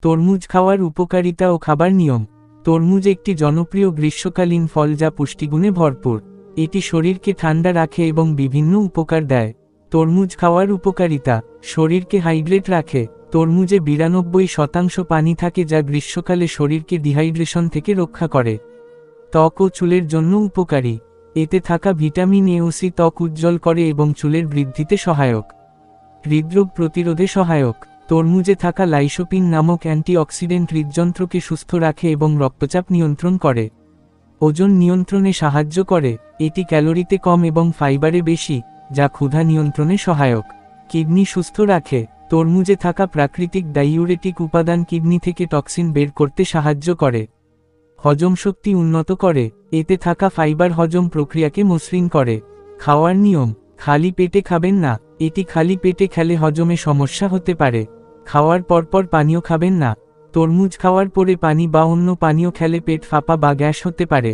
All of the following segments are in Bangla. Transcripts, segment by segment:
তরমুজ খাওয়ার উপকারিতা ও খাবার নিয়ম। তরমুজ একটি জনপ্রিয় গ্রীষ্মকালীন ফল যা পুষ্টিগুণে ভরপুর। এটি শরীরকে ঠান্ডা রাখে এবং বিভিন্ন উপকার দেয়। তরমুজ খাওয়ার উপকারিতা: শরীরকে হাইড্রেট রাখে। তরমুজে 92% পানি থাকে যা গ্রীষ্মকালে শরীরকে ডিহাইড্রেশন থেকে রক্ষা করে। ত্বক ও চুলের জন্য উপকারী। এতে থাকা ভিটামিন এ ও সি ত্বক উজ্জ্বল করে এবং চুলের বৃদ্ধিতে সহায়ক। হৃদরোগ প্রতিরোধে সহায়ক। তরমুজে থাকা লাইসোপিন নামক অ্যান্টিঅক্সিডেন্ট হৃদযন্ত্রকে সুস্থ রাখে এবং রক্তচাপ নিয়ন্ত্রণ করে। ওজন নিয়ন্ত্রণে সাহায্য করে। এটি ক্যালোরিতে কম এবং ফাইবারে বেশি, যা ক্ষুধা নিয়ন্ত্রণে সহায়ক। কিডনি সুস্থ রাখে। তরমুজে থাকা প্রাকৃতিক ডাইউরেটিক উপাদান কিডনি থেকে টক্সিন বের করতে সাহায্য করে। হজম শক্তি উন্নত করে। এতে থাকা ফাইবার হজম প্রক্রিয়াকে মসৃণ করে। খাওয়ার নিয়ম: খালি পেটে খাবেন না। এটি খালি পেটে খেলে হজমে সমস্যা হতে পারে। খাওয়ার পরপর পানীয় খাবেন না। তরমুজ খাওয়ার পরে পানি বা অন্য পানীয় খেলে পেট ফাঁপা বা গ্যাস হতে পারে।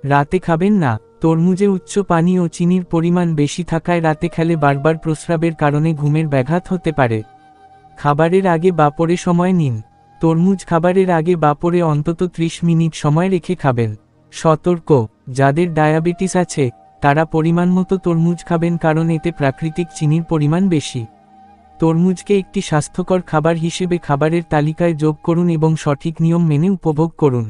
রাতে খাবেন না। তরমুজে উচ্চ পানি ও চিনির পরিমাণ বেশি থাকায় রাতে খেলে বারবার প্রস্রাবের কারণে ঘুমের ব্যাঘাত হতে পারে। খাবারের আগে বা পরে সময় নিন। তরমুজ খাবারের আগে বা পরে অন্তত 30 মিনিট সময় রেখে খাবেন। সতর্ক: যাদের ডায়াবেটিস আছে তারা পরিমাণমতো তরমুজ খাবেন কারণ এতে প্রাকৃতিক চিনির পরিমাণ বেশি। তরমুজকে একটি স্বাস্থ্যকর খাবার হিসেবে খাবারের তালিকায় যোগ করুন এবং সঠিক নিয়ম মেনে উপভোগ করুন।